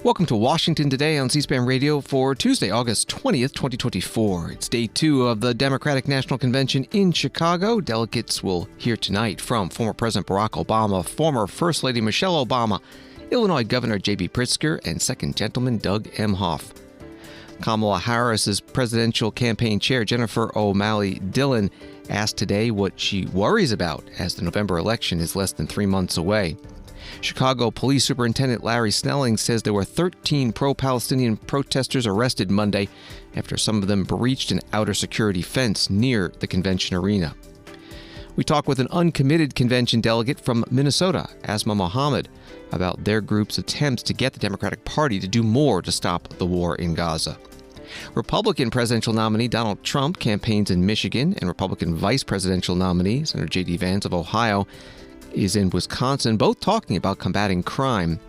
Welcome to Washington Today on C-SPAN Radio for Tuesday, August 20th, 2024. It's day 2 of the Democratic National Convention in Chicago. Delegates will hear tonight from former President Barack Obama, former First Lady Michelle Obama, Illinois Governor J.B. Pritzker, and Second Gentleman Doug Emhoff. Kamala Harris's presidential campaign chair, Jennifer O'Malley Dillon, asked today what she worries about as the November election is less than 3 months away. Chicago Police Superintendent Larry Snelling says there were 13 pro-Palestinian protesters arrested Monday after some of them breached an outer security fence near the convention arena. We talk with an uncommitted convention delegate from Minnesota, Asma Mohammad, about their group's attempts to get the Democratic Party to do more to stop the war in Gaza. Republican presidential nominee Donald Trump campaigns in Michigan, and Republican vice presidential nominee Sen JD Vance of Ohio is in Wisconsin, both talking about combating crime.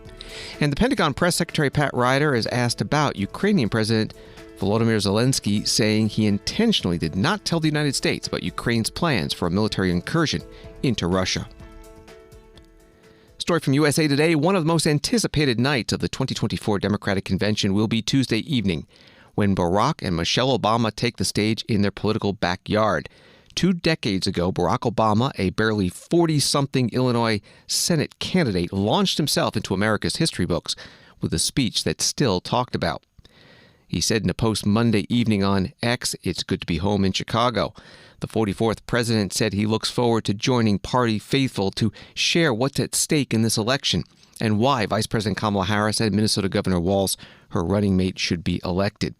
And the Pentagon Press Secretary Pat Ryder is asked about Ukrainian President Volodymyr Zelensky, saying he intentionally did not tell the United States about Ukraine's plans for a military incursion into Russia. Story from USA Today: one of the most anticipated nights of the 2024 Democratic Convention will be Tuesday evening, when Barack and Michelle Obama take the stage in their political backyard. 2 decades ago, Barack Obama, a barely 40-something Illinois Senate candidate, launched himself into America's history books with a speech that's still talked about. He said in a post Monday evening on X, "It's good to be home in Chicago." The 44th president said he looks forward to joining party faithful to share what's at stake in this election and why Vice President Kamala Harris and Minnesota Governor Walz, her running mate, should be elected.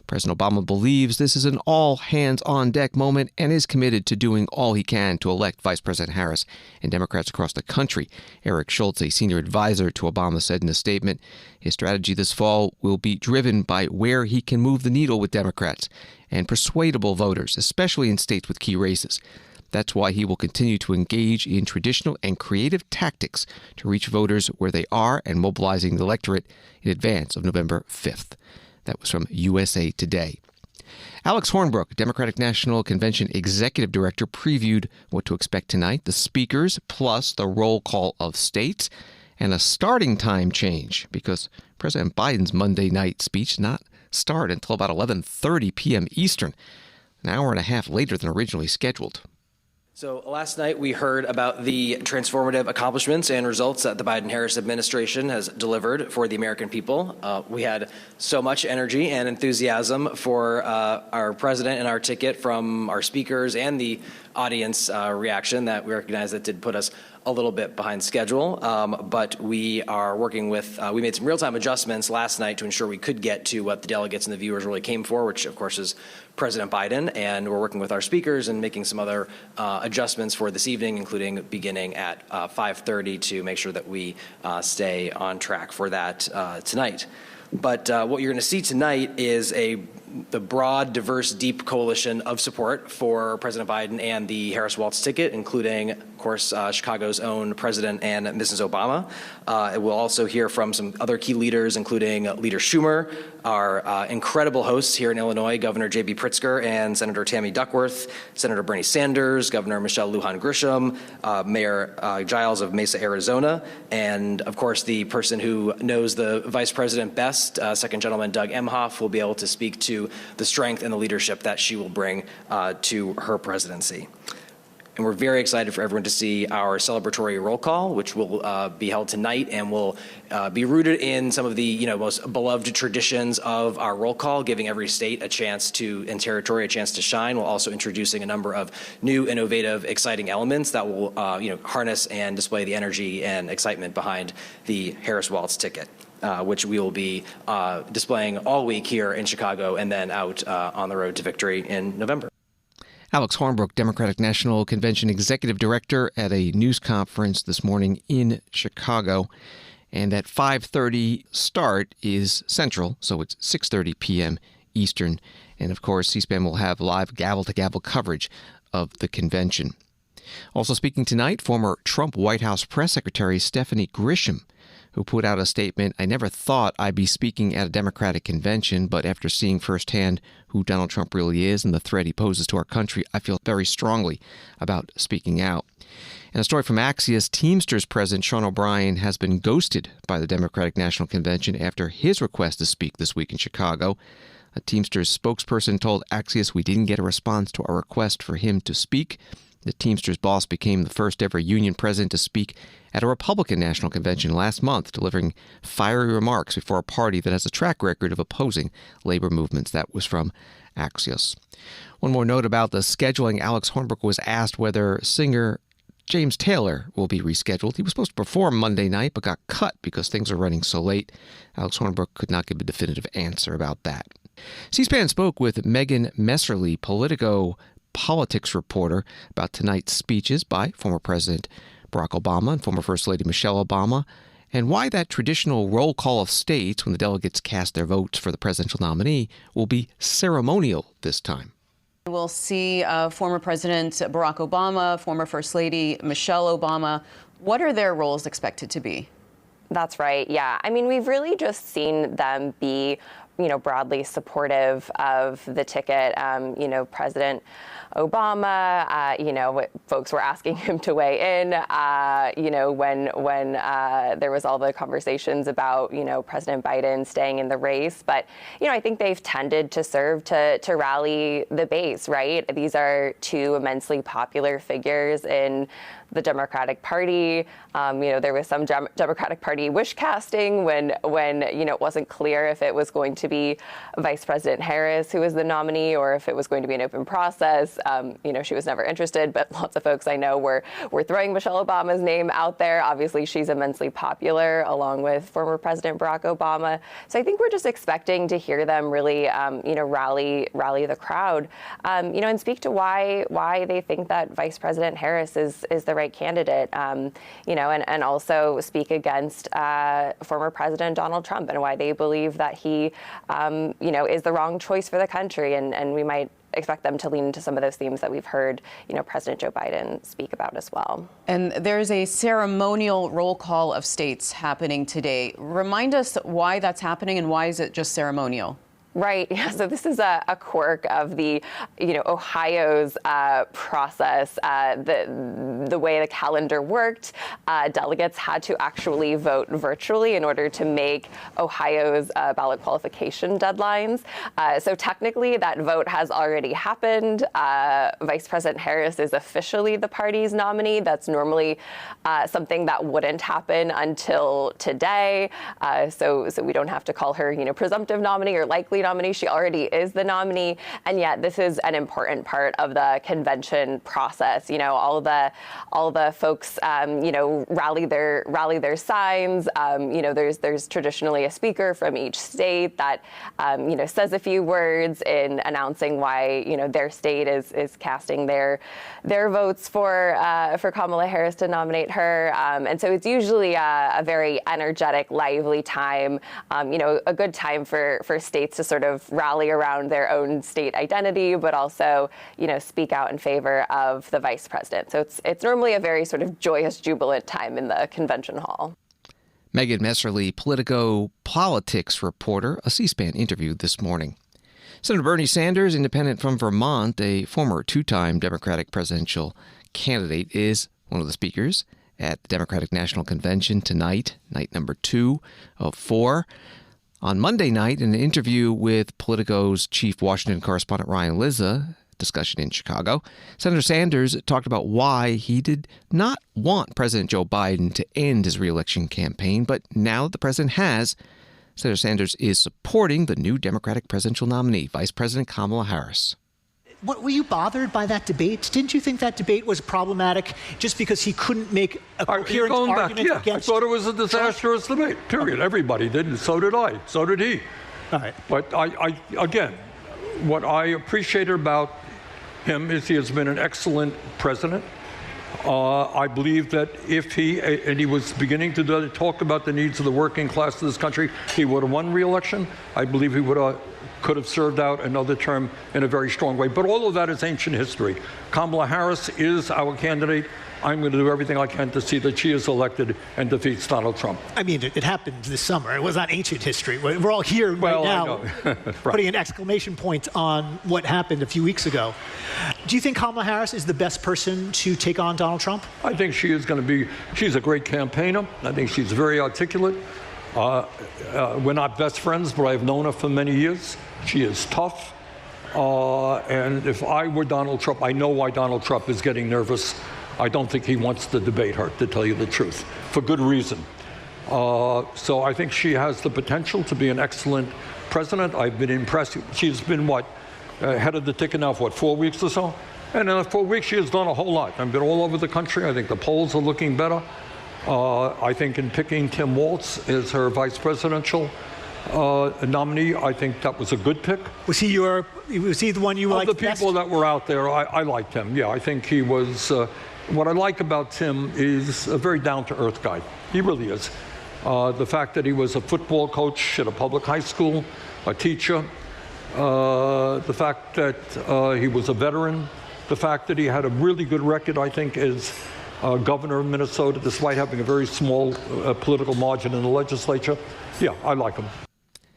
President Obama believes this is an all-hands-on-deck moment and is committed to doing all he can to elect Vice President Harris and Democrats across the country. Eric Schultz, a senior advisor to Obama, said in a statement, his strategy this fall will be driven by where he can move the needle with Democrats and persuadable voters, especially in states with key races. That's why he will continue to engage in traditional and creative tactics to reach voters where they are and mobilizing the electorate in advance of November 5th. That was from USA Today. Alex Hornbrook, Democratic National Convention Executive Director, previewed what to expect tonight: the speakers, plus the roll call of states, and a starting time change, because President Biden's Monday night speech did not start until about 11:30 p.m. Eastern, an hour and a half later than originally scheduled. So last night we heard about the transformative accomplishments and results that the Biden-Harris administration has delivered for the American people. We had so much energy and enthusiasm for our president and our ticket from our speakers and the audience reaction that we recognize that did put us a little bit behind schedule, but we are working with, we made some real-time adjustments last night to ensure we could get to what the delegates and the viewers really came for, which of course is President Biden, and we're working with our speakers and making some other adjustments for this evening, including beginning at 5:30 to make sure that we stay on track for that tonight. But what you're going to see tonight is the broad, diverse, deep coalition of support for President Biden and the Harris-Walz ticket, including, of course, Chicago's own President and Mrs. Obama. We'll also hear from some other key leaders, including Leader Schumer, our incredible hosts here in Illinois, Governor J.B. Pritzker and Senator Tammy Duckworth, Senator Bernie Sanders, Governor Michelle Lujan Grisham, Mayor Giles of Mesa, Arizona, and, of course, the person who knows the Vice President best, Second Gentleman Doug Emhoff, will be able to speak to the strength and the leadership that she will bring to her presidency. And we're very excited for everyone to see our celebratory roll call, which will be held tonight and will be rooted in some of the most beloved traditions of our roll call, giving every state a chance to, and territory a chance to shine, while also introducing a number of new, innovative, exciting elements that will harness and display the energy and excitement behind the Harris-Walz ticket, which we will be displaying all week here in Chicago and then out on the road to victory in November. Alex Hornbrook, Democratic National Convention Executive Director, at a news conference this morning in Chicago. And that 5:30 start is Central, so it's 6:30 p.m. Eastern. And, of course, C-SPAN will have live gavel-to-gavel coverage of the convention. Also speaking tonight, former Trump White House Press Secretary Stephanie Grisham, who put out a statement. "I never thought I'd be speaking at a Democratic convention, but after seeing firsthand who Donald Trump really is and the threat he poses to our country, I feel very strongly about speaking out." And a story from Axios, Teamsters President Sean O'Brien has been ghosted by the Democratic National Convention after his request to speak this week in Chicago. A Teamsters spokesperson told Axios, "We didn't get a response to our request for him to speak." The Teamsters boss became the first ever union president to speak at a Republican National Convention last month, delivering fiery remarks before a party that has a track record of opposing labor movements. That was from Axios. One more note about the scheduling. Alex Hornberg was asked whether singer James Taylor will be rescheduled. He was supposed to perform Monday night, but got cut because things are running so late. Alex Hornberg could not give a definitive answer about that. C-SPAN spoke with Megan Messerly, Politico politics reporter, about tonight's speeches by former President Barack Obama and former First Lady Michelle Obama, and why that traditional roll call of states when the delegates cast their votes for the presidential nominee will be ceremonial this time. We'll see former President Barack Obama, former First Lady Michelle Obama. What are their roles expected to be? That's right. Yeah. I mean, we've really just seen them be, broadly supportive of the ticket. President Obama, folks were asking him to weigh in, when there was all the conversations about, President Biden staying in the race. But, I think they've tended to serve to rally the base, right? These are two immensely popular figures in the Democratic Party. There was some Democratic Party wish casting when it wasn't clear if it was going to be Vice President Harris who was the nominee or if it was going to be an open process. She was never interested, but lots of folks I know were throwing Michelle Obama's name out there. Obviously, she's immensely popular, along with former President Barack Obama. So I think we're just expecting to hear them really, rally the crowd, and speak to why they think that Vice President Harris is the right candidate, and also speak against former President Donald Trump and why they believe that he, is the wrong choice for the country. And we might expect them to lean into some of those themes that we've heard, President Joe Biden speak about as well. And there's a ceremonial roll call of states happening today. Remind us why that's happening and why is it just ceremonial? Right. Yeah. So this is a quirk of the, Ohio's process. The way the calendar worked, delegates had to actually vote virtually in order to make Ohio's ballot qualification deadlines. So technically, that vote has already happened. Vice President Harris is officially the party's nominee. That's normally something that wouldn't happen until today. So we don't have to call her, presumptive nominee or likely nominee. She already is the nominee, and yet this is an important part of the convention process. All the folks, rally their signs. There's traditionally a speaker from each state that says a few words in announcing why their state is casting their votes for Kamala Harris to nominate her. And so it's usually a very energetic, lively time. A good time for states to sort of rally around their own state identity, but also, speak out in favor of the vice president. So it's normally a very sort of joyous, jubilant time in the convention hall. Megan Messerly, Politico politics reporter, a C-SPAN interview this morning. Senator Bernie Sanders, independent from Vermont, a former two-time Democratic presidential candidate, is one of the speakers at the Democratic National Convention tonight, night number 2 of 4. On Monday night, in an interview with Politico's chief Washington correspondent Ryan Lizza, discussion in Chicago, Senator Sanders talked about why he did not want President Joe Biden to end his reelection campaign, but now that the president has, Senator Sanders is supporting the new Democratic presidential nominee, Vice President Kamala Harris. Were you bothered by that debate? Didn't you think that debate was problematic just because he couldn't make a coherent argument against? I thought it was a disastrous debate, period. Everybody did, and so did I. So did he. All right. But again, what I appreciated about him is he has been an excellent president. I believe that if he was beginning to talk about the needs of the working class of this country, he would have won re-election. I believe he could have served out another term in a very strong way. But all of that is ancient history. Kamala Harris is our candidate. I'm going to do everything I can to see that she is elected and defeats Donald Trump. I mean, it happened this summer. It was not ancient history. We're all here right now right. putting an exclamation point on what happened a few weeks ago. Do you think Kamala Harris is the best person to take on Donald Trump? I think she is going to be, she's a great campaigner. I think she's very articulate. We're not best friends, but I've known her for many years. She is tough. And if I were Donald Trump, I know why Donald Trump is getting nervous. I don't think he wants to debate her, to tell you the truth, for good reason. So I think she has the potential to be an excellent president. I've been impressed. She's been, head of the ticket now for, 4 weeks or so? And in 4 weeks, she has done a whole lot. I've been all over the country. I think the polls are looking better. I think in picking Tim Walz as her vice presidential nominee, I think that was a good pick. Was he the one you liked best? Of the people that were out there, I liked him. Yeah, I think he was, what I like about Tim is a very down-to-earth guy. He really is. The fact that he was a football coach at a public high school, a teacher, the fact that he was a veteran, the fact that he had a really good record, I think, as governor of Minnesota, despite having a very small political margin in the legislature. Yeah, I like him.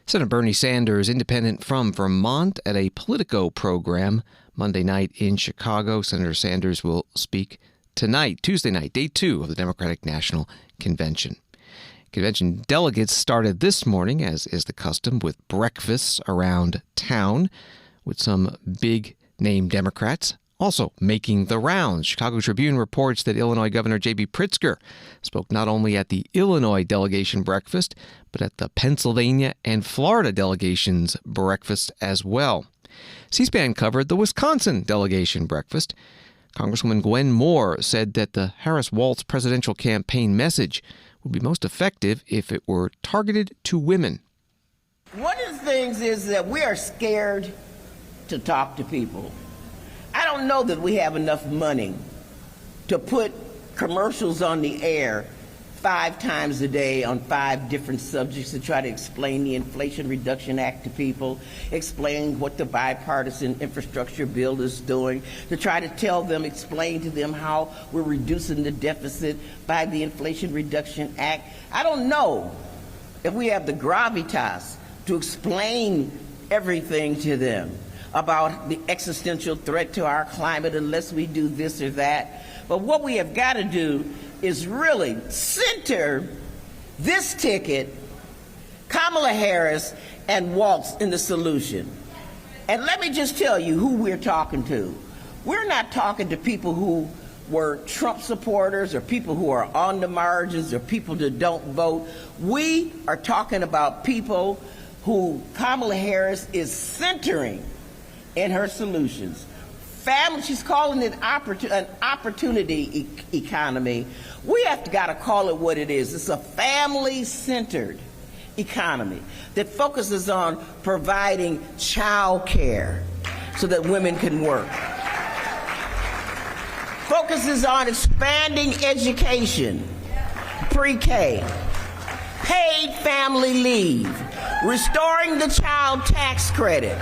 Senator Bernie Sanders, independent from Vermont, at a Politico program Monday night in Chicago. Senator Sanders will speak tonight, Tuesday night, day 2 of the Democratic National Convention. Convention delegates started this morning, as is the custom, with breakfasts around town with some big-name Democrats also making the rounds. Chicago Tribune reports that Illinois Governor J.B. Pritzker spoke not only at the Illinois delegation breakfast, but at the Pennsylvania and Florida delegations breakfast as well. C-SPAN covered the Wisconsin delegation breakfast. Congresswoman Gwen Moore said that the Harris-Walz presidential campaign message would be most effective if it were targeted to women. One of the things is that we are scared to talk to people. I don't know that we have enough money to put commercials on the air 5 times a day on 5 different subjects to try to explain the Inflation Reduction Act to people, explain what the bipartisan infrastructure bill is doing, to try to tell them, explain to them how we're reducing the deficit by the Inflation Reduction Act. I don't know if we have the gravitas to explain everything to them about the existential threat to our climate unless we do this or that. But what we have got to do is really center this ticket, Kamala Harris and Walz, in the solution. And let me just tell you who we're talking to. We're not talking to people who were Trump supporters or people who are on the margins or people that don't vote. We are talking about people who Kamala Harris is centering in her solutions. Family, she's calling it an opportunity economy. We have got to call it what it is. It's a family-centered economy that focuses on providing child care so that women can work. Focuses on expanding education, pre-K, paid family leave, restoring the child tax credit.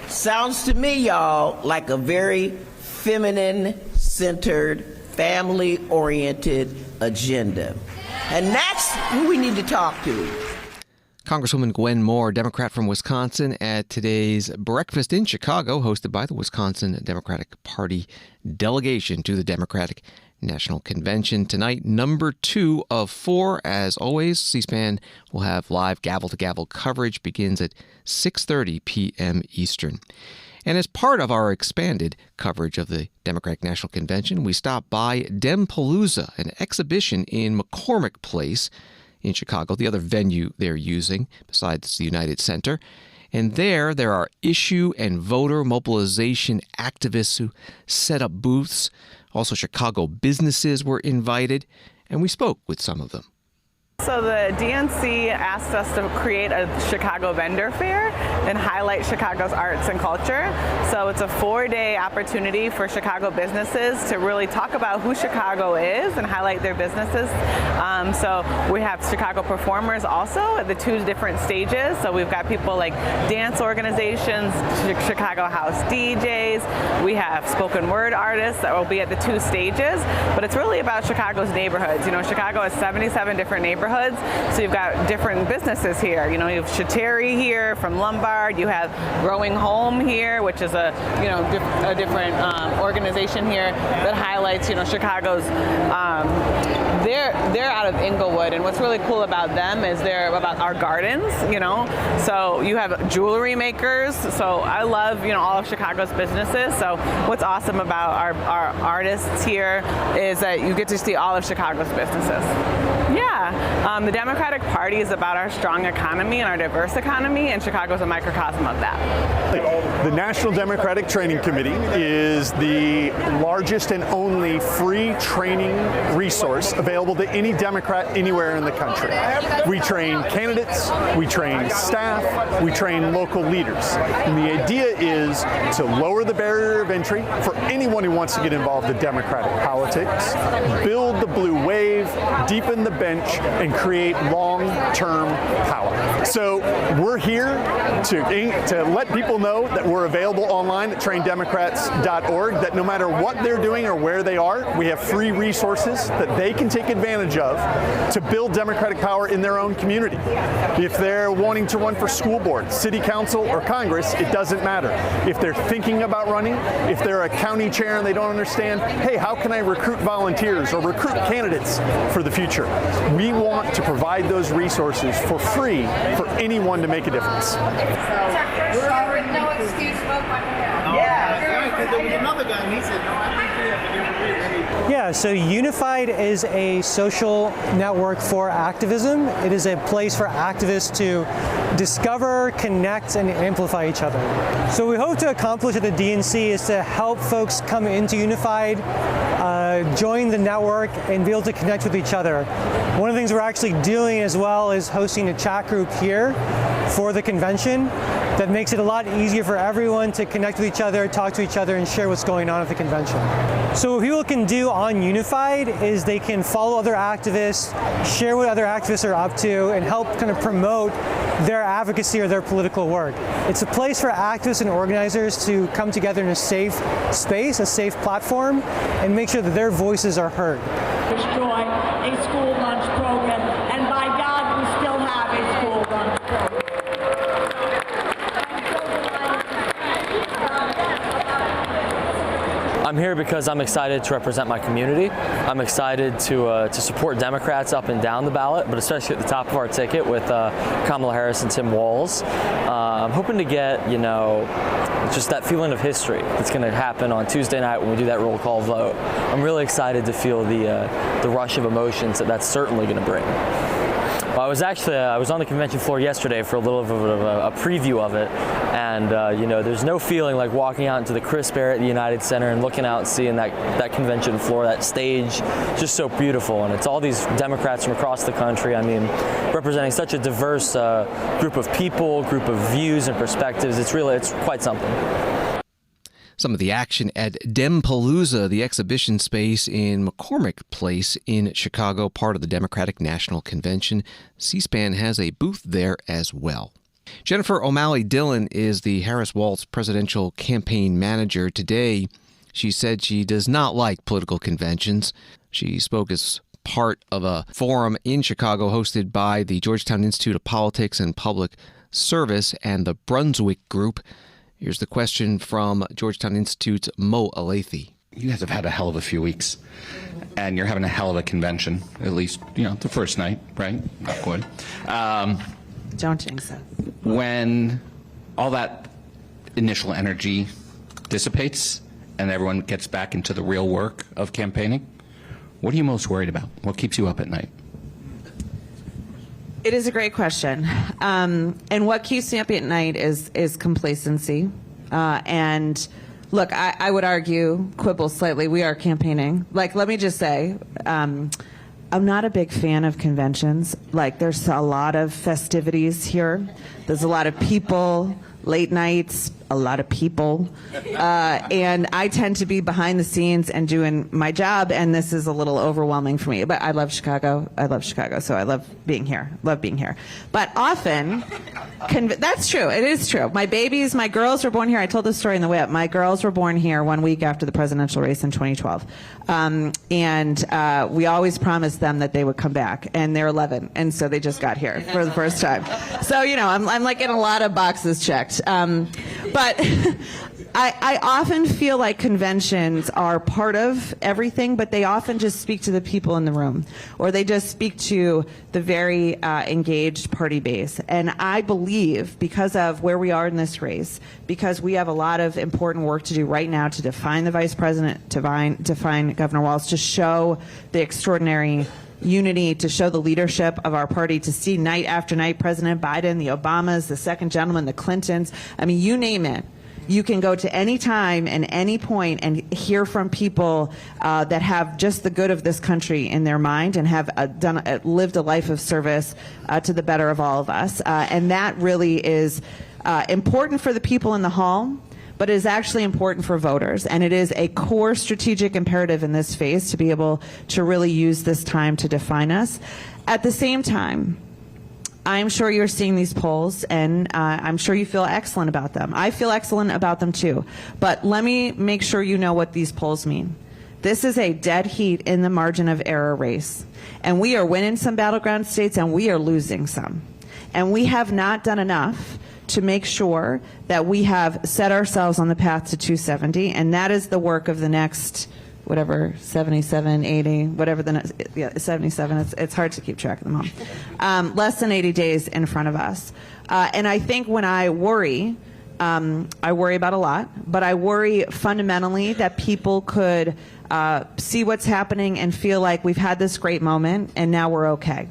Sounds to me, y'all, like a very feminine-centered, family-oriented agenda. And that's who we need to talk to. Congresswoman Gwen Moore, Democrat from Wisconsin, at today's breakfast in Chicago, hosted by the Wisconsin Democratic Party delegation to the Democratic National Convention. Tonight, number 2 of 4. As always, C-SPAN will have live gavel-to-gavel coverage. Begins at 6:30 p.m. Eastern. And as part of our expanded coverage of the Democratic National Convention, we stop by Dempalooza, an exhibition in McCormick Place in Chicago, the other venue they're using besides the United Center. And there are issue and voter mobilization activists who set up booths. Also, Chicago businesses were invited, and we spoke with some of them. So the DNC asked us to create a Chicago vendor fair and highlight Chicago's arts and culture. So it's a 4-day opportunity for Chicago businesses to really talk about who Chicago is and highlight their businesses. So we have Chicago performers also at the 2 different stages. So we've got people like dance organizations, Chicago house DJs. We have spoken word artists that will be at the 2 stages. But it's really about Chicago's neighborhoods. You know, Chicago has 77 different neighborhoods, so you've got different businesses here. You know, you have Shateri here from Lombard. You have Growing Home here, which is a different organization here that highlights, you know, Chicago's. They're out of Inglewood, and what's really cool about them is they're about our gardens. You know, so you have jewelry makers. So I love, you know, all of Chicago's businesses. So what's awesome about our artists here is that you get to see all of Chicago's businesses. Yeah, the Democratic Party is about our strong economy and our diverse economy, and Chicago's a microcosm of that. The National Democratic Training Committee is the largest and only free training resource available to any Democrat anywhere in the country. We train candidates, we train staff, we train local leaders. And the idea is to lower the barrier of entry for anyone who wants to get involved in democratic politics, build the blue wave, deepen the bench, and create long-term power. So we're here to let people know that we're available online at traindemocrats.org, that no matter what they're doing or where they are, we have free resources that they can take advantage of to build democratic power in their own community. If they're wanting to run for school board, city council, or Congress, it doesn't matter. If they're thinking about running, if they're a county chair and they don't understand, hey, how can I recruit volunteers or recruit candidates for the future? We want to provide those resources for free for anyone to make a difference. No excuse, there was another guy and he said, no, I think we have to give a reason. Yeah, so Unified is a social network for activism. It is a place for activists to discover, connect, and amplify each other. So we hope to accomplish at the DNC is to help folks come into Unified, join the network, and be able to connect with each other. One of the things we're actually doing as well is hosting a chat group here for the convention that makes it a lot easier for everyone to connect with each other, talk to each other, and share what's going on at the convention. So what people can do on Unified is they can follow other activists, share what other activists are up to, and help kind of promote their advocacy or their political work. It's a place for activists and organizers to come together in a safe space, a safe platform, and make sure that their voices are heard. Destroy a school lunch program, and by God, we still have a school lunch program. I'm here because I'm excited to represent my community. I'm excited to support Democrats up and down the ballot, but especially at the top of our ticket with Kamala Harris and Tim Walz. I'm hoping to get, just that feeling of history that's going to happen on Tuesday night when we do that roll call vote. I'm really excited to feel the rush of emotions that that's certainly going to bring. Well, I was on the convention floor yesterday for a little bit of a preview of it, and there's no feeling like walking out into the crisp air at the United Center and looking out and seeing that convention floor, that stage, just so beautiful. And it's all these Democrats from across the country. I mean, representing such a diverse group of people, group of views and perspectives. It's quite something. Some of the action at Dempalooza, the exhibition space in McCormick Place in Chicago, part of the Democratic National Convention. C-SPAN has a booth there as well. Jennifer O'Malley Dillon is the Harris-Walz presidential campaign manager. Today, she said she does not like political conventions. She spoke as part of a forum in Chicago hosted by the Georgetown Institute of Politics and Public Service and the Brunswick Group. Here's the question from Georgetown Institute's Mo Alathi. You guys have had a hell of a few weeks, and you're having a hell of a convention, at least, the first night, right? Not good. Don't jinx it. When all that initial energy dissipates and everyone gets back into the real work of campaigning, what are you most worried about? What keeps you up at night? It is a great question. And what keeps me up at night is complacency. And look, I would argue, quibble slightly, we are campaigning. Let me just say, I'm not a big fan of conventions. Like, there's a lot of festivities here. There's a lot of people, late nights, a lot of people. And I tend to be behind the scenes and doing my job, and this is a little overwhelming for me. But I love Chicago. I love Chicago, so I love being here. Love being here. But often, that's true. It is true. My girls were born here. I told this story in the way up. My girls were born here 1 week after the presidential race in 2012. And we always promised them that they would come back, and they're 11, and so they just got here for the first time. So, you know, I'm like getting a lot of boxes checked. But I often feel like conventions are part of everything, but they often just speak to the people in the room, or they just speak to the very engaged party base. And I believe, because of where we are in this race, because we have a lot of important work to do right now to define the vice president, to define Governor Walz, to show the extraordinary unity, to show the leadership of our party, to see night after night President Biden, the Obamas, the second gentleman, the Clintons. I mean, you name it. You can go to any time and any point and hear from people that have just the good of this country in their mind and have lived a life of service to the better of all of us. And that really is important for the people in the hall, but it is actually important for voters. And it is a core strategic imperative in this phase to be able to really use this time to define us. At the same time, I'm sure you're seeing these polls, and I'm sure you feel excellent about them. I feel excellent about them too. But let me make sure you know what these polls mean. This is a dead heat in the margin of error race. And we are winning some battleground states, and we are losing some. And we have not done enough to make sure that we have set ourselves on the path to 270, and that is the work of the next, whatever, 77, 80, whatever the next, yeah, 77, it's hard to keep track of them all. Less than 80 days in front of us. And I think when I worry about a lot, but I worry fundamentally that people could see what's happening and feel like we've had this great moment and now we're okay.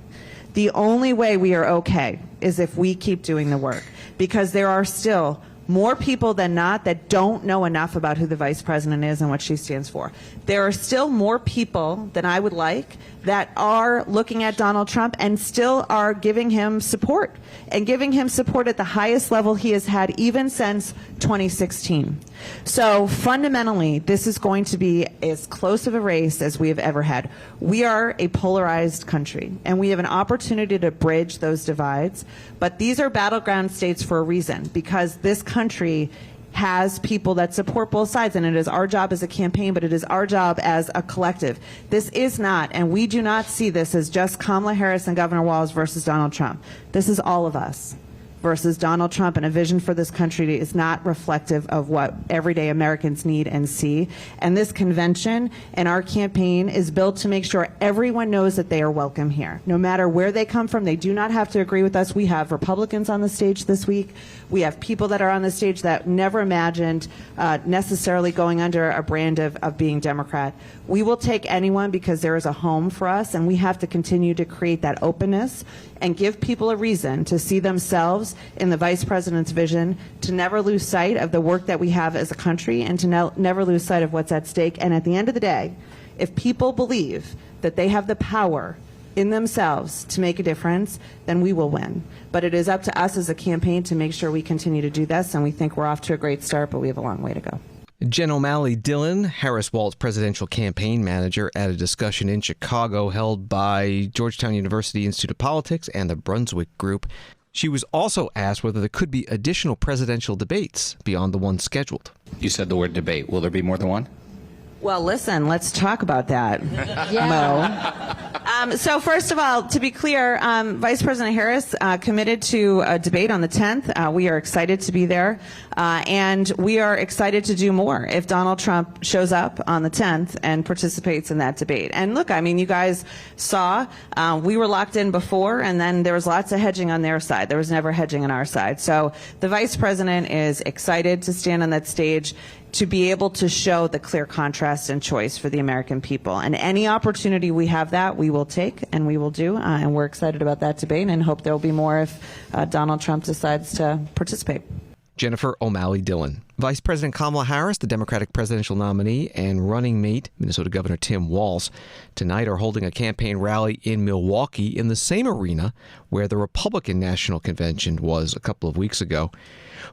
The only way we are okay is if we keep doing the work, because there are still more people than not that don't know enough about who the vice president is and what she stands for. There are still more people than I would like that are looking at Donald Trump and still are giving him support, and giving him support at the highest level he has had even since 2016. So fundamentally, this is going to be as close of a race as we have ever had. We are a polarized country, and we have an opportunity to bridge those divides. But these are battleground states for a reason, because this country has people that support both sides, and it is our job as a campaign, but it is our job as a collective. This is not, and we do not see this as just Kamala Harris and Governor Walz versus Donald Trump. This is all of us versus Donald Trump, and a vision for this country is not reflective of what everyday Americans need and see. And this convention and our campaign is built to make sure everyone knows that they are welcome here. No matter where they come from, they do not have to agree with us. We have Republicans on the stage this week. We have people that are on the stage that never imagined necessarily going under a brand of being Democrat. We will take anyone because there is a home for us, and we have to continue to create that openness and give people a reason to see themselves in the vice president's vision, to never lose sight of the work that we have as a country, and to never lose sight of what's at stake. And at the end of the day, if people believe that they have the power in themselves to make a difference, then we will win. But it is up to us as a campaign to make sure we continue to do this, and we think we're off to a great start, but we have a long way to go. Jen O'Malley Dillon, Harris-Walz presidential campaign manager, at a discussion in Chicago held by Georgetown University Institute of Politics and the Brunswick Group. She was also asked whether there could be additional presidential debates beyond the one scheduled. You said the word debate. Will there be more than one? Well, listen, let's talk about that, Mo. So first of all, to be clear, Vice President Harris committed to a debate on the 10th. We are excited to be there, and we are excited to do more if Donald Trump shows up on the 10th and participates in that debate. And look, I mean, you guys saw we were locked in before, and then there was lots of hedging on their side. There was never hedging on our side. So the Vice President is excited to stand on that stage, to be able to show the clear contrast and choice for the American people. And any opportunity we have that, we will take and we will do. And we're excited about that debate and hope there will be more if Donald Trump decides to participate. Jennifer O'Malley Dillon. Vice President Kamala Harris, the Democratic presidential nominee, and running mate, Minnesota Governor Tim Walz, tonight are holding a campaign rally in Milwaukee in the same arena where the Republican National Convention was a couple of weeks ago.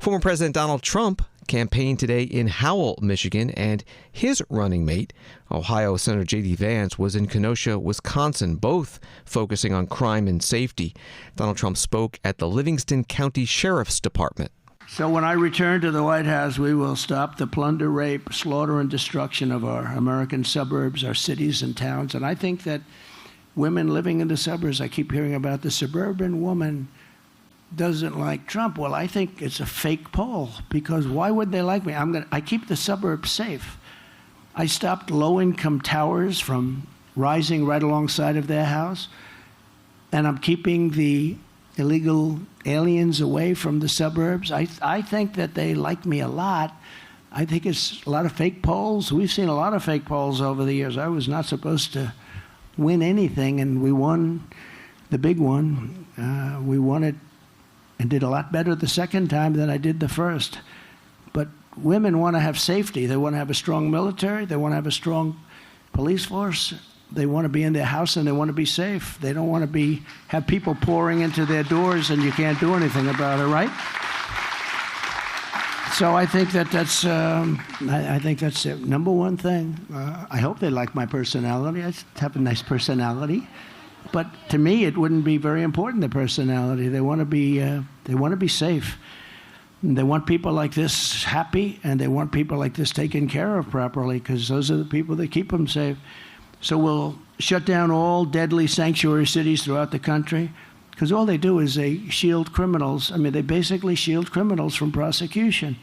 Former President Donald Trump campaigned today in Howell, Michigan, and his running mate, Ohio Senator JD Vance, was in Kenosha, Wisconsin, both focusing on crime and safety. Donald Trump spoke at the Livingston County Sheriff's Department. So when I return to the White House, we will stop the plunder, rape, slaughter, and destruction of our American suburbs, our cities and towns. And I think that women living in the suburbs, I keep hearing about the suburban woman doesn't like Trump. Well, I think it's a fake poll, because why would they like me? I keep the suburbs safe. I stopped low-income towers from rising right alongside of their house, and I'm keeping the illegal aliens away from the suburbs. I think that they like me a lot. I think it's a lot of fake polls. We've seen a lot of fake polls over the years. I was not supposed to win anything, and we won the big one. We won it and did a lot better the second time than I did the first. But women want to have safety. They want to have a strong military. They want to have a strong police force. They want to be in their house, and they want to be safe. They don't want to have people pouring into their doors and you can't do anything about it, right? So I think that's the number one thing. I hope they like my personality. I have a nice personality, but to me, it wouldn't be very important, the personality. They want to be safe. They want people like this happy, and they want people like this taken care of properly, because those are the people that keep them safe. So we'll shut down all deadly sanctuary cities throughout the country, because all they do is they shield criminals. I mean, they basically shield criminals from prosecution.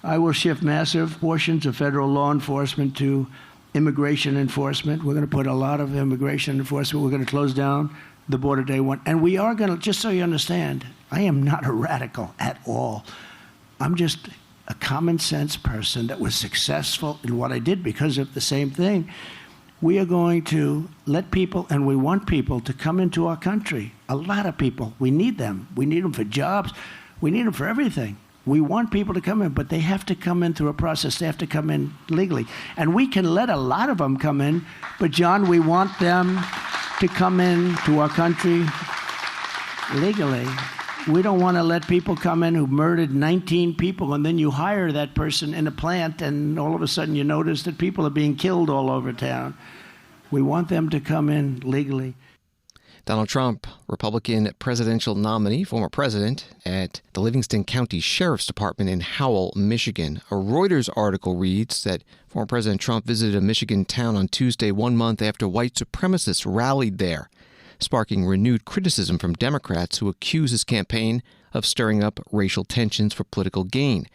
I will shift massive portions of federal law enforcement to immigration enforcement. We're going to put a lot of immigration enforcement. We're going to close down the border day one. And we are going to, just so you understand, I am not a radical at all. I'm just a common sense person that was successful in what I did because of the same thing. We are going to let people, and we want people to come into our country. A lot of people. We need them. We need them for jobs. We need them for everything. We want people to come in, but they have to come in through a process. They have to come in legally. And we can let a lot of them come in, but John, we want them to come in to our country legally. We don't want to let people come in who murdered 19 people, and then you hire that person in a plant, and all of a sudden you notice that people are being killed all over town. We want them to come in legally. Donald Trump, Republican presidential nominee, former president, at the Livingston County Sheriff's Department in Howell, Michigan. A Reuters article reads that former President Trump visited a Michigan town on Tuesday, 1 month after white supremacists rallied there, sparking renewed criticism from Democrats who accuse his campaign of stirring up racial tensions for political gain.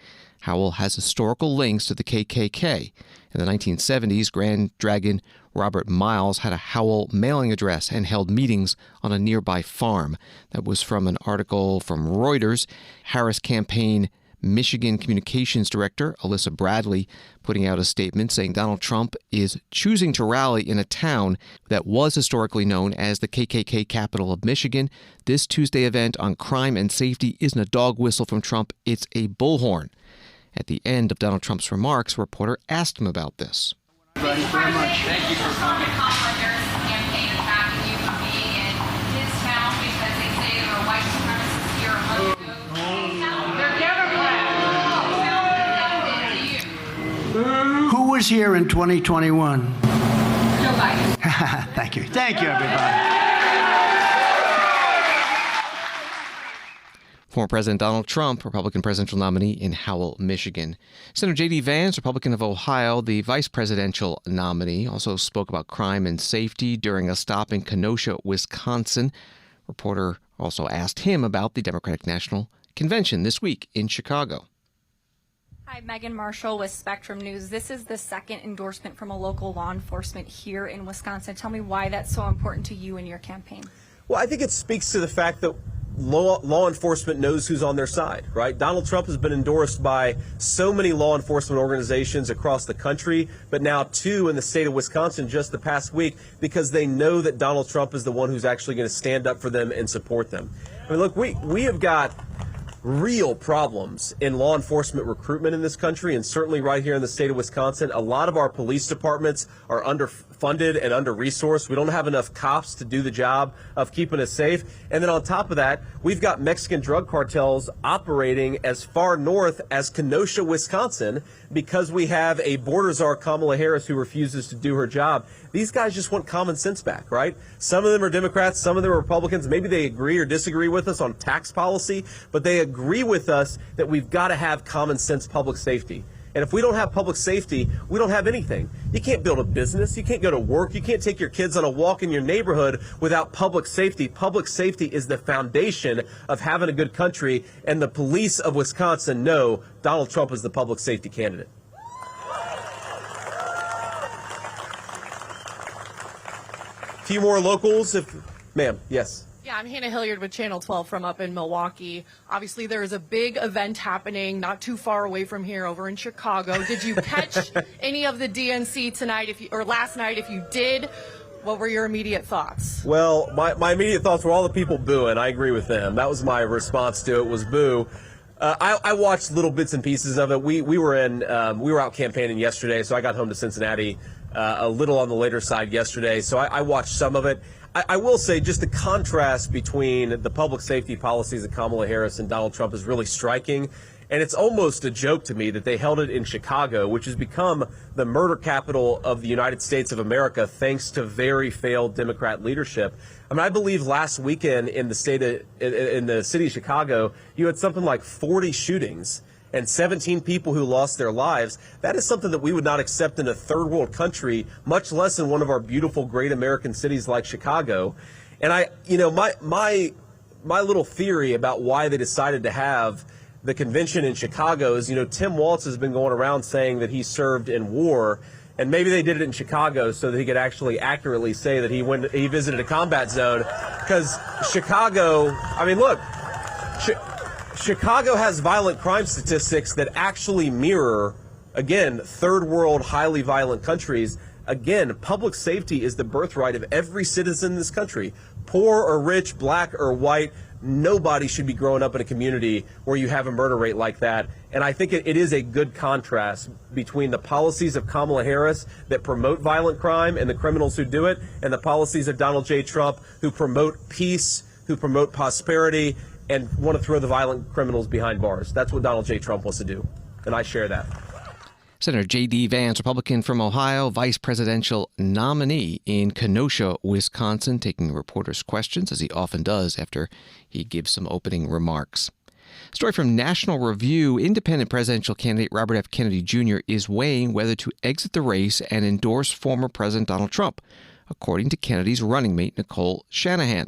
Howell has historical links to the KKK. In the 1970s, Grand Dragon Robert Miles had a Howell mailing address and held meetings on a nearby farm. That was from an article from Reuters. Harris campaign Michigan Communications Director Alyssa Bradley putting out a statement saying Donald Trump is choosing to rally in a town that was historically known as the KKK capital of Michigan. This Tuesday event on crime and safety isn't a dog whistle from Trump, it's a bullhorn. At the end of Donald Trump's remarks, a reporter asked him about this. Thank you very much. Thank you for coming. Kamala Harris' campaign is backing you for being in his town because they say there were white supremacists here a month ago. They're Democrats. Who was here in 2021? Joe Biden. Thank you. Thank you, everybody. Former President Donald Trump, Republican presidential nominee in Howell, Michigan. Senator JD Vance, Republican of Ohio, the vice presidential nominee, also spoke about crime and safety during a stop in Kenosha, Wisconsin. Reporter also asked him about the Democratic National Convention this week in Chicago. Hi, Megan Marshall with Spectrum News. This is the second endorsement from a local law enforcement here in Wisconsin. Tell me why that's so important to you in your campaign. Well, I think it speaks to the fact that law enforcement knows who's on their side, right? Donald Trump has been endorsed by so many law enforcement organizations across the country, but now 2 in the state of Wisconsin just the past week, because they know that Donald Trump is the one who's actually going to stand up for them and support them. I mean, look, we have got real problems in law enforcement recruitment in this country, and certainly right here in the state of Wisconsin. A lot of our police departments are underfunded and under-resourced. We don't have enough cops to do the job of keeping us safe. And then on top of that, we've got Mexican drug cartels operating as far north as Kenosha, Wisconsin, because we have a border czar, Kamala Harris, who refuses to do her job. These guys just want common sense back, right? Some of them are Democrats, some of them are Republicans. Maybe they agree or disagree with us on tax policy, but they agree with us that we've got to have common sense public safety. And if we don't have public safety, we don't have anything. You can't build a business. You can't go to work. You can't take your kids on a walk in your neighborhood without public safety. Public safety is the foundation of having a good country, and the police of Wisconsin know Donald Trump is the public safety candidate. A few more locals, ma'am, yes. Yeah, I'm Hannah Hilliard with Channel 12 from up in Milwaukee. Obviously, there is a big event happening not too far away from here over in Chicago. Did you catch any of the DNC tonight, or last night? If you did, what were your immediate thoughts? Well, my immediate thoughts were all the people booing. I agree with them. That was my response to it, was boo. I watched little bits and pieces of it. We were out campaigning yesterday, so I got home to Cincinnati a little on the later side yesterday, so I watched some of it. I will say just the contrast between the public safety policies of Kamala Harris and Donald Trump is really striking. And it's almost a joke to me that they held it in Chicago, which has become the murder capital of the United States of America, thanks to very failed Democrat leadership. I mean, I believe last weekend in the city of Chicago, you had something like 40 shootings and 17 people who lost their lives. That is something that we would not accept in a third world country, much less in one of our beautiful, great American cities like Chicago. And my little theory about why they decided to have the convention in Chicago is, Tim Walz has been going around saying that he served in war, and maybe they did it in Chicago so that he could actually accurately say that he visited a combat zone. Because Chicago, I mean, look, Chicago has violent crime statistics that actually mirror, again, third world, highly violent countries. Again, public safety is the birthright of every citizen in this country. Poor or rich, black or white, nobody should be growing up in a community where you have a murder rate like that. And I think it is a good contrast between the policies of Kamala Harris that promote violent crime and the criminals who do it, and the policies of Donald J. Trump who promote peace, who promote prosperity, and want to throw the violent criminals behind bars. That's what Donald J. Trump wants to do, and I share that. Senator JD Vance, Republican from Ohio, vice presidential nominee in Kenosha, Wisconsin, taking reporters' questions, as he often does after he gives some opening remarks. Story from National Review. Independent presidential candidate Robert F. Kennedy Jr. is weighing whether to exit the race and endorse former President Donald Trump, according to Kennedy's running mate Nicole Shanahan.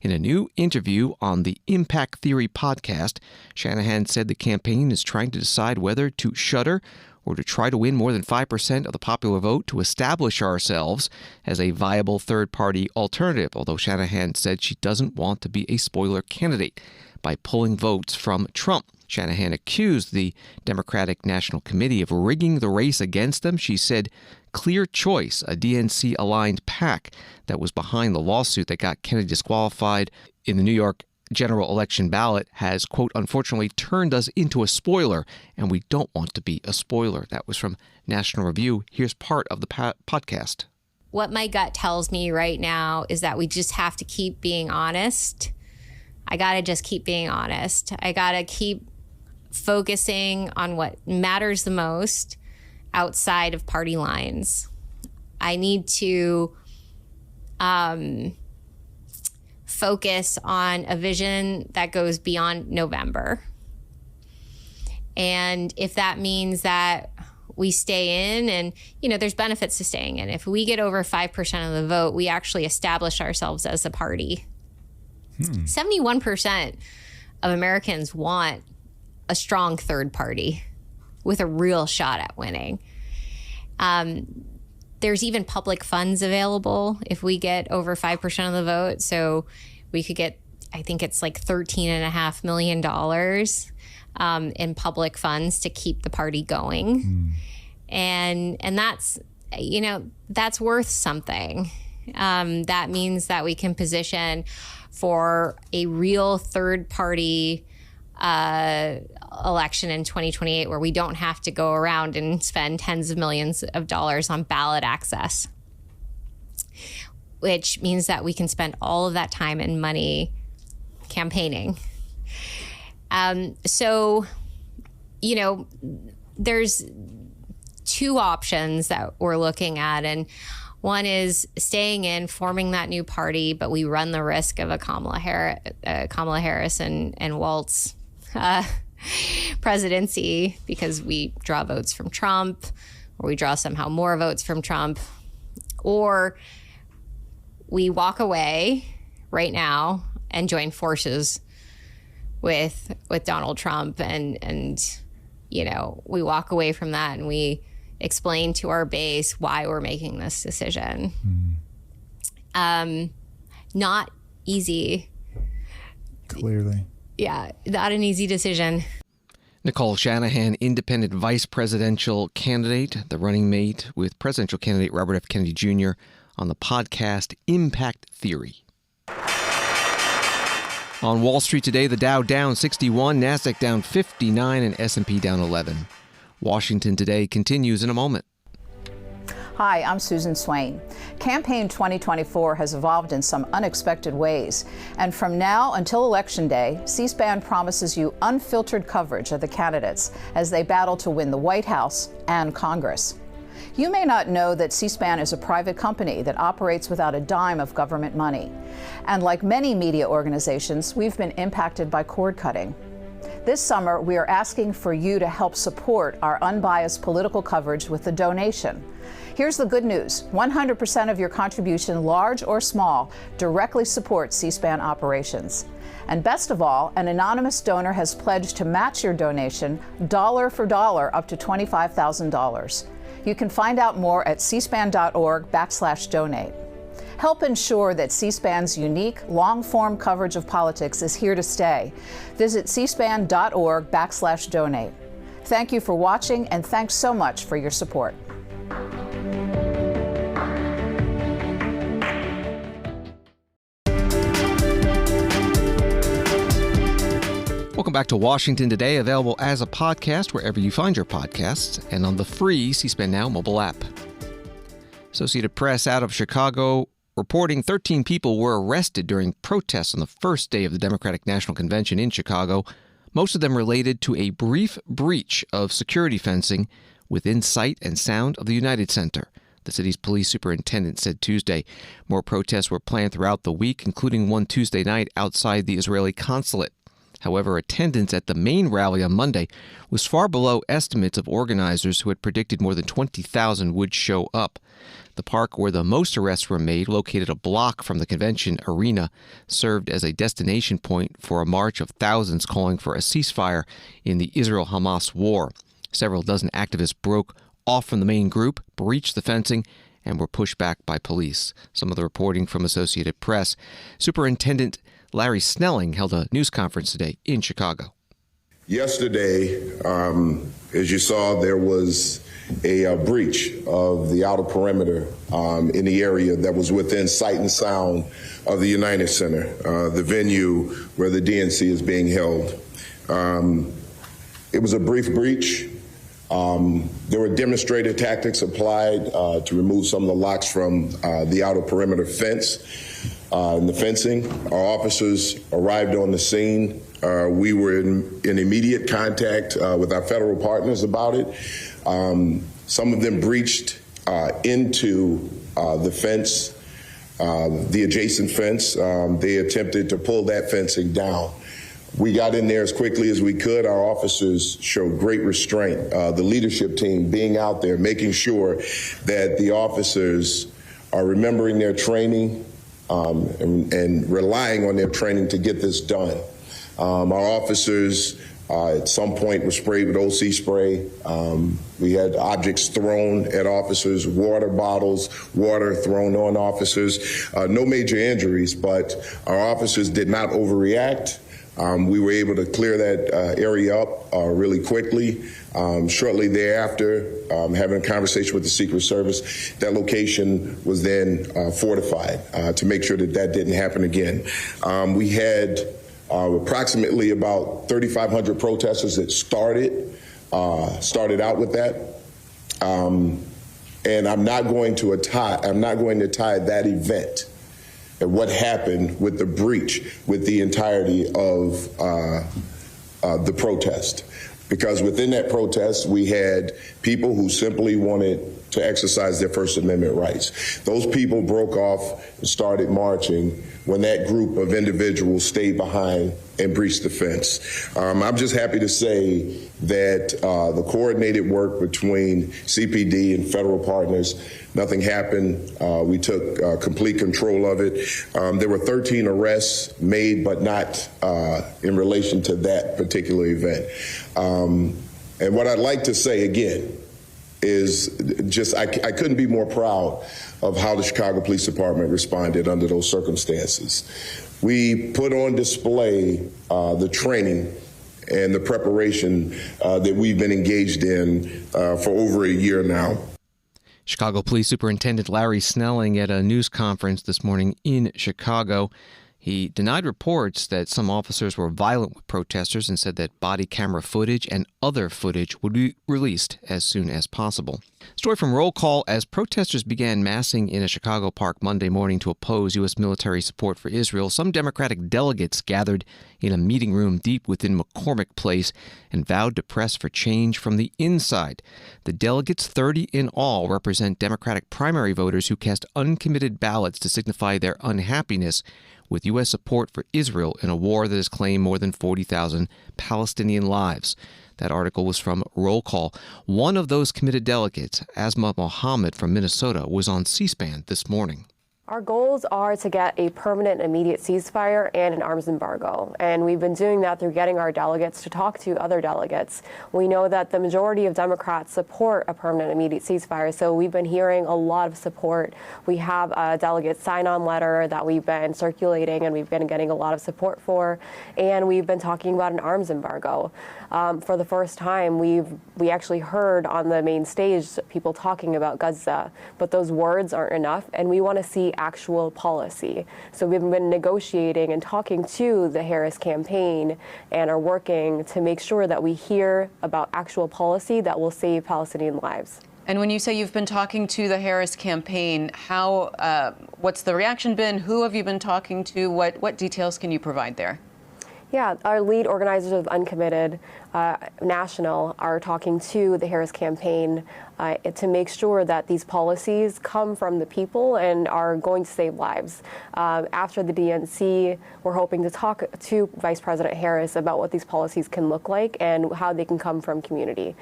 In a new interview on the Impact Theory podcast, Shanahan said the campaign is trying to decide whether to shudder or to try to win more than 5% of the popular vote to establish ourselves as a viable third-party alternative, although Shanahan said she doesn't want to be a spoiler candidate by pulling votes from Trump. Shanahan accused the Democratic National Committee of rigging the race against them. She said Clear Choice, a DNC-aligned PAC that was behind the lawsuit that got Kennedy disqualified in the New York general election ballot, has, quote, unfortunately turned us into a spoiler, and we don't want to be a spoiler. That was from National Review. Here's part of the podcast. What my gut tells me right now is that we just have to keep being honest. I got to just keep being honest. I got to keep focusing on what matters the most outside of party lines. I need to focus on a vision that goes beyond November. And if that means that we stay in, and, there's benefits to staying in. If we get over 5% of the vote, we actually establish ourselves as a party. 71% of Americans want a strong third party with a real shot at winning. There's even public funds available if we get over 5% of the vote. So we could get, I think it's like $13.5 million in public funds to keep the party going. And that's, that's worth something. That means that we can position for a real third party election in 2028 where we don't have to go around and spend tens of millions of dollars on ballot access, which means that we can spend all of that time and money campaigning. So, you know, there's two options that we're looking at, and one is staying in, forming that new party, but we run the risk of a Kamala Harris and Walz presidency because we draw votes from Trump, or we draw somehow more votes from Trump, or we walk away right now and join forces with Donald Trump, and you know, we walk away from that and we explain to our base why we're making this decision. Not easy. Clearly. Yeah, not an easy decision. Nicole Shanahan, independent vice presidential candidate, the running mate with presidential candidate Robert F. Kennedy Jr. on the podcast Impact Theory. On Wall Street today, the Dow down 61, NASDAQ down 59, and S&P down 11. Washington today continues in a moment. Hi, I'm Susan Swain. Campaign 2024 has evolved in some unexpected ways. And from now until Election Day, C-SPAN promises you unfiltered coverage of the candidates as they battle to win the White House and Congress. You may not know that C-SPAN is a private company that operates without a dime of government money. And like many media organizations, we've been impacted by cord cutting. This summer, we are asking for you to help support our unbiased political coverage with a donation. Here's the good news. 100% of your contribution, large or small, directly supports C-SPAN operations. And best of all, an anonymous donor has pledged to match your donation dollar for dollar up to $25,000. You can find out more at cspan.org/donate. Help ensure that C-SPAN's unique, long-form coverage of politics is here to stay. Visit cspan.org/donate. Thank you for watching, and thanks so much for your support. Welcome back to Washington Today, available as a podcast wherever you find your podcasts and on the free C-SPAN Now mobile app. Associated Press out of Chicago reporting 13 people were arrested during protests on the first day of the Democratic National Convention in Chicago, most of them related to a brief breach of security fencing within sight and sound of the United Center, the city's police superintendent said Tuesday. More protests were planned throughout the week, including one Tuesday night outside the Israeli consulate. However, attendance at the main rally on Monday was far below estimates of organizers who had predicted more than 20,000 would show up. The park where the most arrests were made, located a block from the convention arena, served as a destination point for a march of thousands calling for a ceasefire in the Israel-Hamas war. Several dozen activists broke off from the main group, breached the fencing, and were pushed back by police. Some of the reporting from Associated Press. Superintendent Larry Snelling held a news conference today in Chicago. Yesterday, as you saw, there was a breach of the outer perimeter in the area that was within sight and sound of the United Center, the venue where the DNC is being held. It was a brief breach. There were demonstrated tactics applied to remove some of the locks from the outer perimeter fence and the fencing. Our officers arrived on the scene. We were in immediate contact with our federal partners about it. Some of them breached into the fence, the adjacent fence. They attempted to pull that fencing down. We got in there as quickly as we could. Our officers showed great restraint. The leadership team being out there, making sure that the officers are remembering their training and relying on their training to get this done. Our officers at some point were sprayed with OC spray. We had objects thrown at officers, water bottles, water thrown on officers. No major injuries, but our officers did not overreact. We were able to clear that area up really quickly. Shortly thereafter, having a conversation with the Secret Service, that location was then fortified to make sure that that didn't happen again. We had approximately about 3,500 protesters that started out with that. And I'm not going to tie that event and what happened with the breach with the entirety of the protest. Because within that protest, we had people who simply wanted to exercise their First Amendment rights. Those people broke off and started marching when that group of individuals stayed behind and breached the fence. I'm just happy to say that the coordinated work between CPD and federal partners, nothing happened. We took complete control of it. There were 13 arrests made, but not in relation to that particular event. And what I'd like to say again is just I couldn't be more proud of how the Chicago Police Department responded under those circumstances. We put on display the training and the preparation that we've been engaged in for over a year now. Chicago Police Superintendent Larry Snelling at a news conference this morning in Chicago. He denied reports that some officers were violent with protesters and said that body camera footage and other footage would be released as soon as possible. Story from Roll Call: as protesters began massing in a Chicago park Monday morning to oppose U.S. military support for Israel, some Democratic delegates gathered in a meeting room deep within McCormick Place and vowed to press for change from the inside. The delegates, 30 in all, represent Democratic primary voters who cast uncommitted ballots to signify their unhappiness with U.S. support for Israel in a war that has claimed more than 40,000 Palestinian lives. That article was from Roll Call. One of those committed delegates, Asma Mohammad from Minnesota, was on C-SPAN this morning. Our goals are to get a permanent immediate ceasefire and an arms embargo, and we've been doing that through getting our delegates to talk to other delegates. We know that the majority of Democrats support a permanent immediate ceasefire, so we've been hearing a lot of support. We have a delegate sign-on letter that we've been circulating and we've been getting a lot of support for, and we've been talking about an arms embargo. For the first time, we actually heard on the main stage people talking about Gaza, but those words aren't enough, and we want to see actual policy. So we've been negotiating and talking to the Harris campaign and are working to make sure that we hear about actual policy that will save Palestinian lives. And when you say you've been talking to the Harris campaign, what's the reaction been? Who have you been talking to? What details can you provide there? Yeah, our lead organizers of Uncommitted National are talking to the Harris campaign to make sure that these policies come from the people and are going to save lives. After the DNC, we're hoping to talk to Vice President Harris about what these policies can look like and how they can come from community.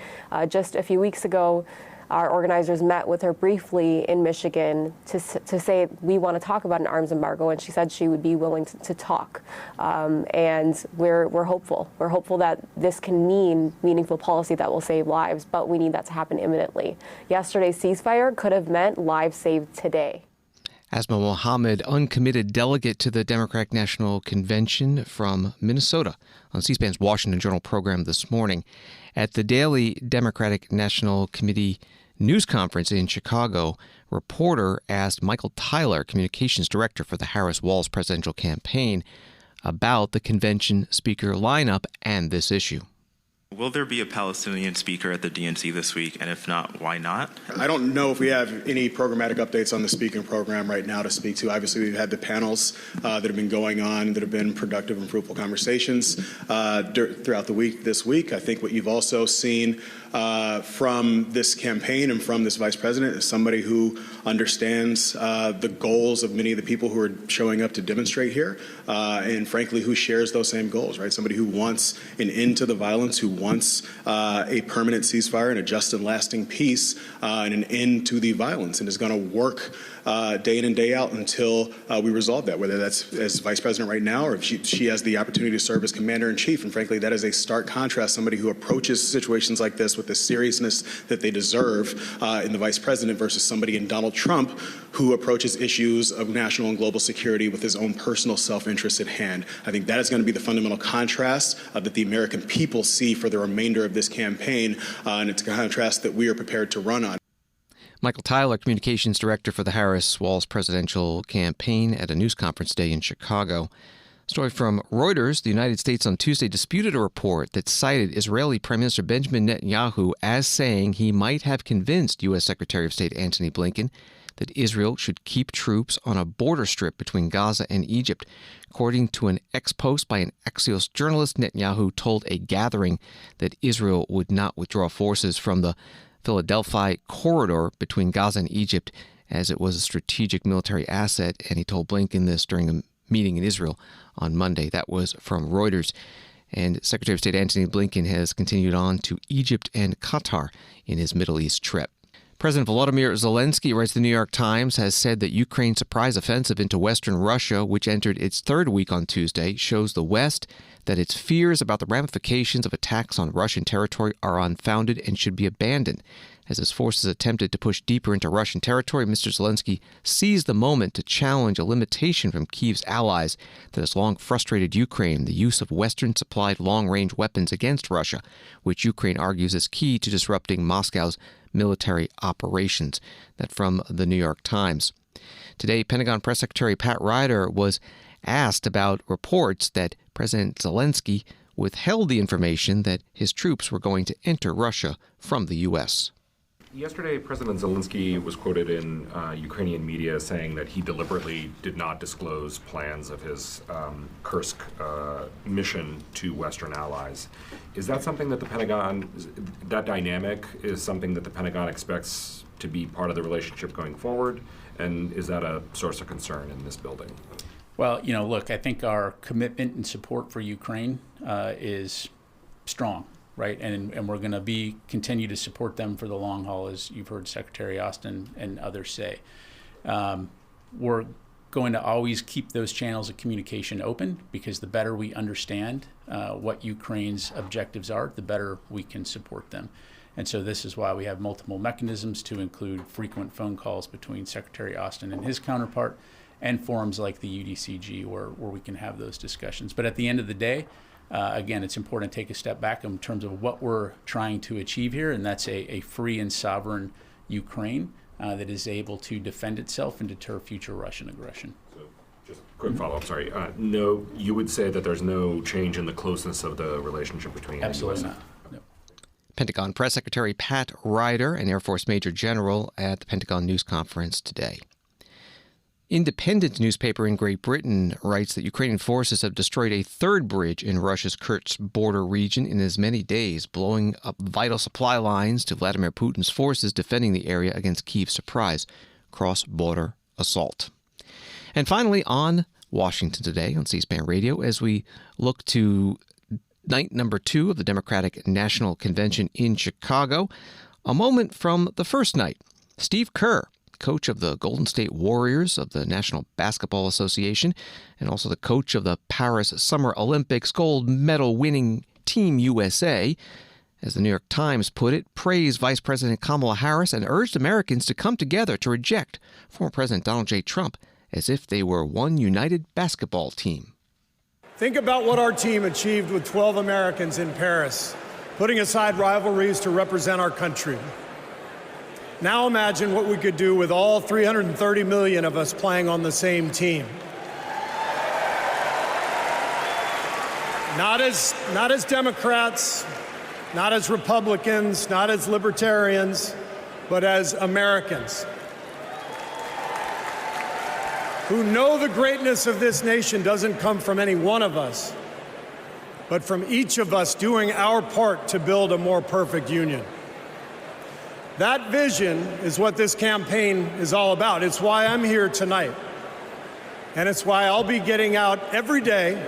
Just a few weeks ago, our organizers met with her briefly in Michigan to say we want to talk about an arms embargo, and she said she would be willing to talk. And we're hopeful. We're hopeful that this can mean meaningful policy that will save lives, but we need that to happen imminently. Yesterday's ceasefire could have meant lives saved today. Asma Mohammad, uncommitted delegate to the Democratic National Convention from Minnesota, on C-SPAN's Washington Journal program this morning. At the daily Democratic National Committee news conference in Chicago, reporter asked Michael Tyler, communications director for the Harris-Walz presidential campaign, about the convention speaker lineup and this issue. Will there be a Palestinian speaker at the DNC this week? And if not, why not? I don't know if we have any programmatic updates on the speaking program right now to speak to. Obviously, we've had the panels that have been going on that have been productive and fruitful conversations throughout the week this week. I think what you've also seen from this campaign and from this vice president is somebody who understands the goals of many of the people who are showing up to demonstrate here, and frankly, who shares those same goals, right? Somebody who wants an end to the violence, who wants a permanent ceasefire and a just and lasting peace and an end to the violence, and is going to work day in and day out until we resolve that, whether that's as vice president right now or if she has the opportunity to serve as commander-in-chief. And frankly, that is a stark contrast, somebody who approaches situations like this with the seriousness that they deserve in the vice president versus somebody in Donald Trump who approaches issues of national and global security with his own personal self-interest at hand. I think that is going to be the fundamental contrast that the American people see for the remainder of this campaign, and it's a contrast that we are prepared to run on. Michael Tyler, communications director for the Harris-Walz presidential campaign, at a news conference today in Chicago. Story from Reuters. The United States on Tuesday disputed a report that cited Israeli Prime Minister Benjamin Netanyahu as saying he might have convinced U.S. Secretary of State Antony Blinken that Israel should keep troops on a border strip between Gaza and Egypt. According to an ex-post by an Axios journalist, Netanyahu told a gathering that Israel would not withdraw forces from the Philadelphia corridor between Gaza and Egypt as it was a strategic military asset, and he told Blinken this during a meeting in Israel on Monday. That was from Reuters. And Secretary of State Antony Blinken has continued on to Egypt and Qatar in his Middle East trip. President Volodymyr Zelensky, writes the New York Times, has said that Ukraine's surprise offensive into western Russia, which entered its third week on Tuesday, shows the West that its fears about the ramifications of attacks on Russian territory are unfounded and should be abandoned. As his forces attempted to push deeper into Russian territory, Mr. Zelensky seized the moment to challenge a limitation from Kyiv's allies that has long frustrated Ukraine, the use of Western-supplied long-range weapons against Russia, which Ukraine argues is key to disrupting Moscow's military operations. That from the New York Times. Today, Pentagon Press Secretary Pat Ryder was asked about reports that President Zelensky withheld the information that his troops were going to enter Russia from the U.S. Yesterday, President Zelensky was quoted in Ukrainian media saying that he deliberately did not disclose plans of his Kursk mission to Western allies. Is that something that the Pentagon, that dynamic is something that the Pentagon expects to be part of the relationship going forward? And is that a source of concern in this building? Well, look, I think our commitment and support for Ukraine is strong. Right, and we're going to continue to support them for the long haul, as you've heard Secretary Austin and others say. We're going to always keep those channels of communication open, because the better we understand what Ukraine's objectives are, the better we can support them. And so this is why we have multiple mechanisms to include frequent phone calls between Secretary Austin and his counterpart, and forums like the UDCG where we can have those discussions. But at the end of the day, again, it's important to take a step back in terms of what we're trying to achieve here, and that's a free and sovereign Ukraine that is able to defend itself and deter future Russian aggression. So just a quick follow-up, sorry. No, you would say that there's no change in the closeness of the relationship between Absolutely the U.S. not. No. Pentagon Press Secretary Pat Ryder, an Air Force Major General, at the Pentagon News Conference today. Independent newspaper in Great Britain writes that Ukrainian forces have destroyed a third bridge in Russia's Kerch border region in as many days, blowing up vital supply lines to Vladimir Putin's forces defending the area against Kyiv's surprise cross-border assault. And finally, on Washington Today on C-SPAN Radio, as we look to night number 2 of the Democratic National Convention in Chicago, a moment from the first night. Steve Kerr, coach of the Golden State Warriors of the National Basketball Association, and also the coach of the Paris Summer Olympics gold medal winning Team USA, as the New York Times put it, praised Vice President Kamala Harris and urged Americans to come together to reject former President Donald J. Trump as if they were one united basketball team. Think about what our team achieved with 12 Americans in Paris, putting aside rivalries to represent our country. Now imagine what we could do with all 330 million of us playing on the same team. Not as Democrats, not as Republicans, not as libertarians, but as Americans who know the greatness of this nation doesn't come from any one of us, but from each of us doing our part to build a more perfect union. That vision is what this campaign is all about. It's why I'm here tonight. And it's why I'll be getting out every day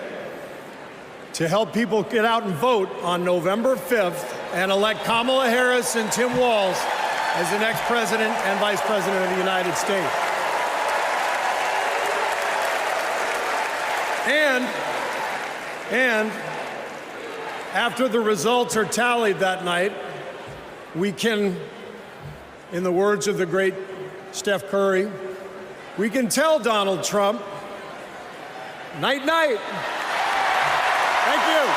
to help people get out and vote on November 5th and elect Kamala Harris and Tim Walz as the next president and vice president of the United States. And after the results are tallied that night, we can, in the words of the great Steph Curry, we can tell Donald Trump, night, night. Thank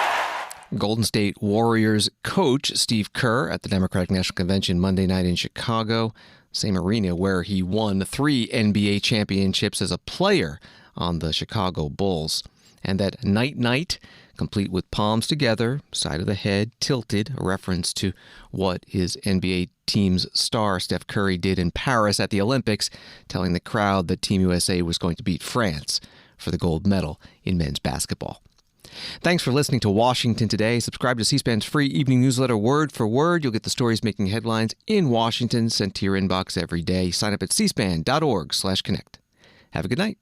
you. Golden State Warriors coach Steve Kerr at the Democratic National Convention Monday night in Chicago, same arena where he won 3 NBA championships as a player on the Chicago Bulls. And that night night, complete with palms together, side of the head tilted, a reference to what his NBA team's star Steph Curry did in Paris at the Olympics, telling the crowd that Team USA was going to beat France for the gold medal in men's basketball. Thanks for listening to Washington Today. Subscribe to C-SPAN's free evening newsletter word for word. You'll get the stories making headlines in Washington sent to your inbox every day. Sign up at cspan.org/connect. Have a good night.